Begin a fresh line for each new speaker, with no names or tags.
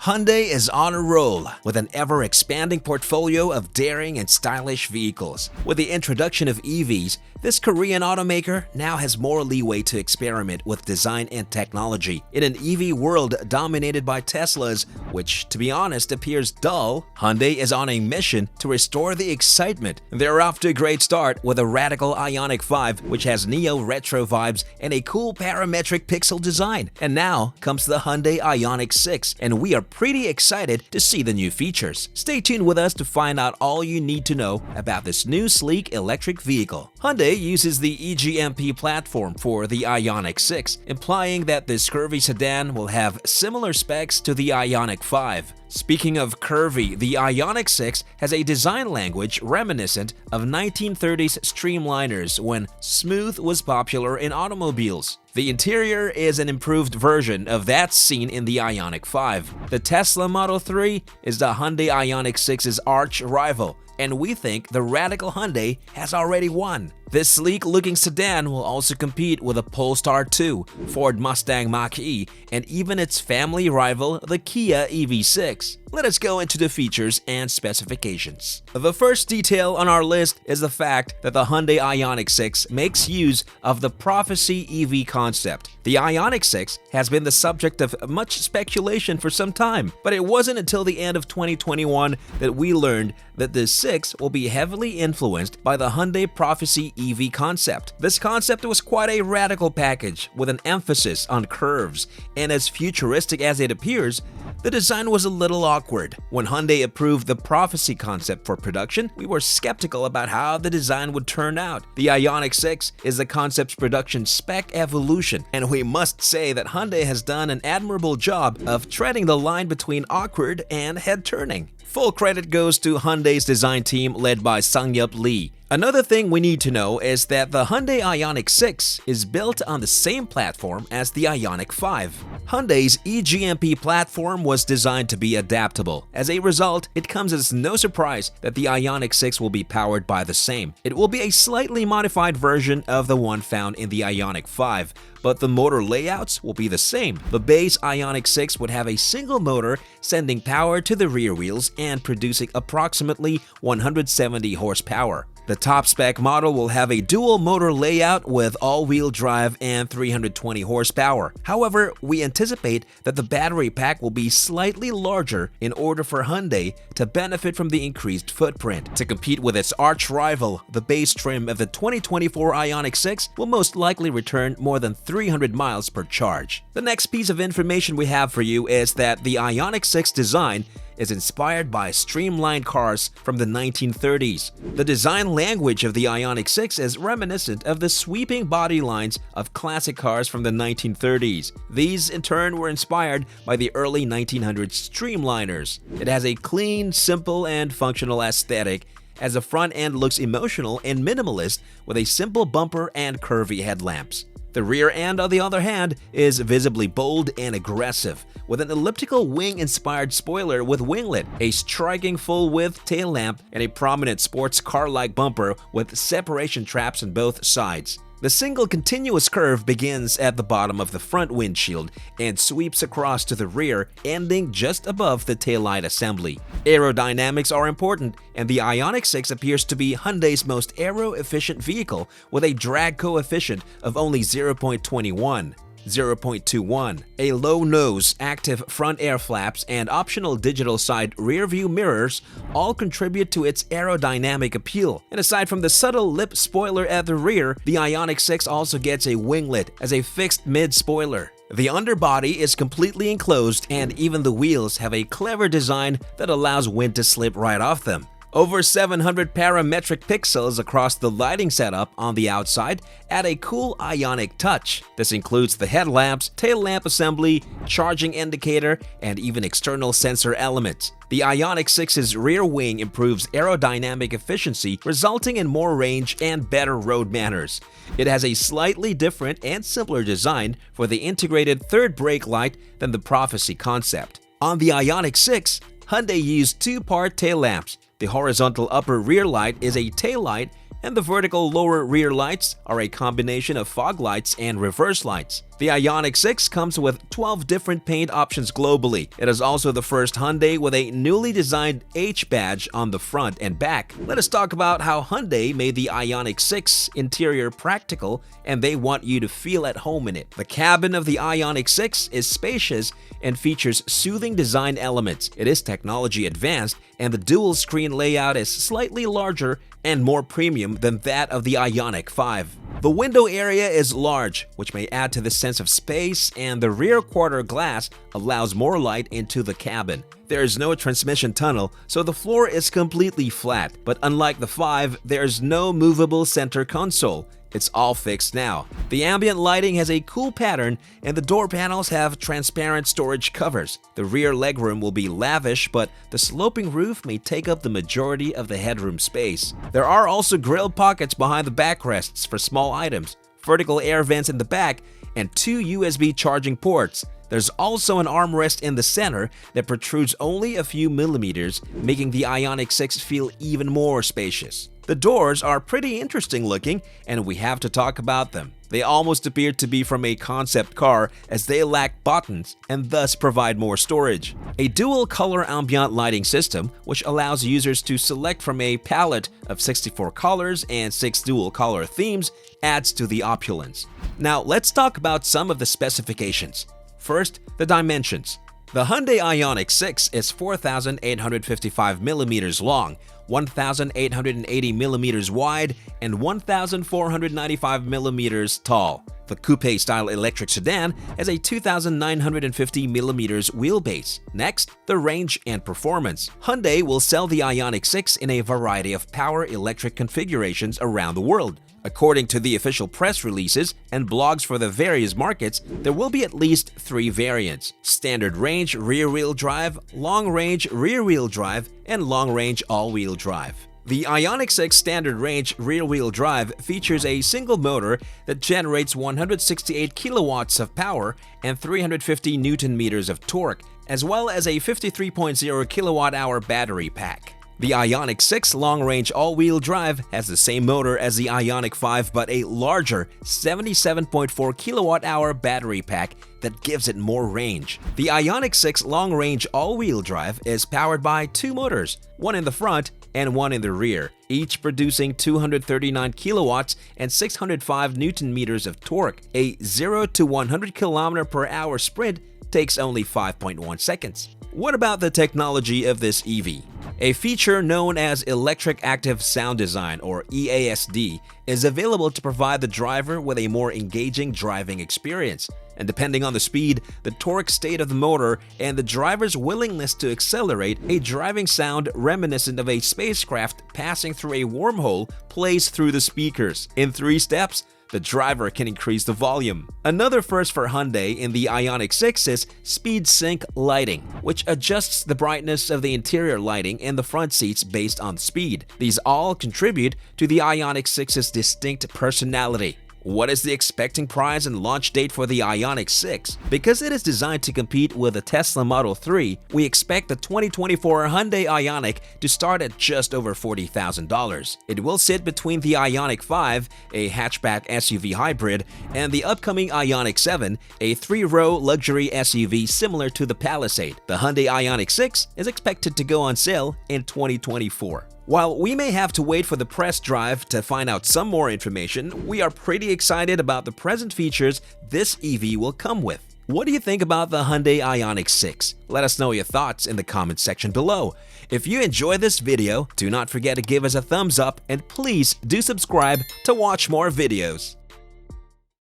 Hyundai is on a roll with an ever-expanding portfolio of daring and stylish vehicles. With the introduction of EVs, this Korean automaker now has more leeway to experiment with design and technology. In an EV world dominated by Teslas, which, to be honest, appears dull, Hyundai is on a mission to restore the excitement. They're off to a great start with a radical IONIQ 5, which has neo retro vibes and a cool parametric pixel design. And now comes the Hyundai IONIQ 6, and we are pretty excited to see the new features. Stay tuned with us to find out all you need to know about this new sleek electric vehicle. Hyundai uses the EGMP platform for the IONIQ 6, implying that this curvy sedan will have similar specs to the IONIQ 5. Speaking of curvy, the IONIQ 6 has a design language reminiscent of 1930s streamliners when smooth was popular in automobiles. The interior is an improved version of that seen in the IONIQ 5. The Tesla Model 3 is the Hyundai IONIQ 6's arch rival, and we think the radical Hyundai has already won. This sleek-looking sedan will also compete with the Polestar 2, Ford Mustang Mach-E, and even its family rival, the Kia EV6. Let us go into the features and specifications. The first detail on our list is the fact that the Hyundai IONIQ 6 makes use of the Prophecy EV concept. The IONIQ 6 has been the subject of much speculation for some time, but it wasn't until the end of 2021 that we learned that the 6 will be heavily influenced by the Hyundai Prophecy EV concept. This concept was quite a radical package with an emphasis on curves, and as futuristic as it appears, the design was a little awkward. When Hyundai approved the Prophecy concept for production, we were skeptical about how the design would turn out. The IONIQ 6 is the concept's production spec evolution, and we must say that Hyundai has done an admirable job of treading the line between awkward and head-turning. Full credit goes to Hyundai's design team led by Sang-Yup Lee. Another thing we need to know is that the Hyundai IONIQ 6 is built on the same platform as the IONIQ 5. Hyundai's EGMP platform was designed to be adaptable. As a result, it comes as no surprise that the IONIQ 6 will be powered by the same. It will be a slightly modified version of the one found in the IONIQ 5, but the motor layouts will be the same. The base IONIQ 6 would have a single motor sending power to the rear wheels and producing approximately 170 horsepower. The top-spec model will have a dual-motor layout with all-wheel drive and 320 horsepower. However, we anticipate that the battery pack will be slightly larger in order for Hyundai to benefit from the increased footprint. To compete with its arch-rival, the base trim of the 2024 IONIQ 6 will most likely return more than 300 miles per charge. The next piece of information we have for you is that the IONIQ 6 design is inspired by streamlined cars from the 1930s. The design language of the IONIQ 6 is reminiscent of the sweeping body lines of classic cars from the 1930s. These, in turn, were inspired by the early 1900s streamliners. It has a clean, simple, and functional aesthetic, as the front end looks emotional and minimalist with a simple bumper and curvy headlamps. The rear end, on the other hand, is visibly bold and aggressive, with an elliptical wing-inspired spoiler with winglet, a striking full-width tail lamp, and a prominent sports car-like bumper with separation traps on both sides. The single continuous curve begins at the bottom of the front windshield and sweeps across to the rear, ending just above the taillight assembly. Aerodynamics are important, and the IONIQ 6 appears to be Hyundai's most aero-efficient vehicle with a drag coefficient of only 0.21. A low nose, active front air flaps, and optional digital side rear view mirrors all contribute to its aerodynamic appeal. And aside from the subtle lip spoiler at the rear, the IONIQ 6 also gets a winglet as a fixed mid-spoiler. The underbody is completely enclosed, and even the wheels have a clever design that allows wind to slip right off them. Over 700 parametric pixels across the lighting setup on the outside add a cool IONIQ touch. This includes the headlamps, tail lamp assembly, charging indicator, and even external sensor elements. The IONIQ 6's rear wing improves aerodynamic efficiency, resulting in more range and better road manners. It has a slightly different and simpler design for the integrated third brake light than the Prophecy concept. On the IONIQ 6, Hyundai used two-part tail lamps. The horizontal upper rear light is a tail light and the vertical lower rear lights are a combination of fog lights and reverse lights. The IONIQ 6 comes with 12 different paint options globally. It is also the first Hyundai with a newly designed H badge on the front and back. Let us talk about how Hyundai made the IONIQ 6 interior practical, and they want you to feel at home in it. The cabin of the IONIQ 6 is spacious and features soothing design elements. It is technology advanced, and the dual screen layout is slightly larger and more premium than that of the IONIQ 5. The window area is large, which may add to the sense of space, and the rear quarter glass allows more light into the cabin. There is no transmission tunnel, so the floor is completely flat, but unlike the 5, there is no movable center console. It's all fixed now. The ambient lighting has a cool pattern, and the door panels have transparent storage covers. The rear legroom will be lavish, but the sloping roof may take up the majority of the headroom space. There are also grill pockets behind the backrests for small items, vertical air vents in the back, and 2 USB charging ports. There's also an armrest in the center that protrudes only a few millimeters, making the IONIQ 6 feel even more spacious. The doors are pretty interesting looking, and we have to talk about them. They almost appear to be from a concept car, as they lack buttons and thus provide more storage. A dual color ambient lighting system, which allows users to select from a palette of 64 colors and 6 dual color themes, adds to the opulence. Now let's talk about some of the specifications. First, the dimensions. The Hyundai IONIQ 6 is 4,855 millimeters long, 1,880 millimeters wide, and 1,495 millimeters tall. The coupe-style electric sedan has a 2,950 millimeters wheelbase. Next, the range and performance. Hyundai will sell the IONIQ 6 in a variety of power electric configurations around the world. According to the official press releases and blogs for the various markets, there will be at least 3 variants: standard range rear-wheel drive, long-range rear-wheel drive, and long-range all-wheel drive. The IONIQ 6 standard range rear-wheel drive features a single motor that generates 168 kilowatts of power and 350 Newton-meters of torque, as well as a 53.0 kilowatt-hour battery pack. The IONIQ 6 long-range all-wheel drive has the same motor as the IONIQ 5 but a larger 77.4 kilowatt-hour battery pack that gives it more range. The IONIQ 6 long-range all-wheel drive is powered by 2 motors, one in the front and one in the rear, each producing 239 kilowatts and 605 Newton-meters of torque. A 0 to 100 km/h sprint takes only 5.1 seconds. What about the technology of this EV? A feature known as Electric Active Sound Design, or EASD, is available to provide the driver with a more engaging driving experience. And depending on the speed, the torque state of the motor, and the driver's willingness to accelerate, a driving sound reminiscent of a spacecraft passing through a wormhole plays through the speakers. In 3 steps, the driver can increase the volume. Another first for Hyundai in the IONIQ 6 is Speed Sync lighting, which adjusts the brightness of the interior lighting in the front seats based on speed. These all contribute to the IONIQ 6's distinct personality. What is the expecting price and launch date for the IONIQ 6? Because it is designed to compete with the Tesla Model 3, we expect the 2024 Hyundai IONIQ to start at just over $40,000. It will sit between the IONIQ 5, a hatchback SUV hybrid, and the upcoming IONIQ 7, a 3-row luxury SUV similar to the Palisade. The Hyundai IONIQ 6 is expected to go on sale in 2024. While we may have to wait for the press drive to find out some more information, we are pretty excited about the present features this EV will come with. What do you think about the Hyundai IONIQ 6? Let us know your thoughts in the comment section below. If you enjoyed this video, do not forget to give us a thumbs up, and please do subscribe to watch more videos.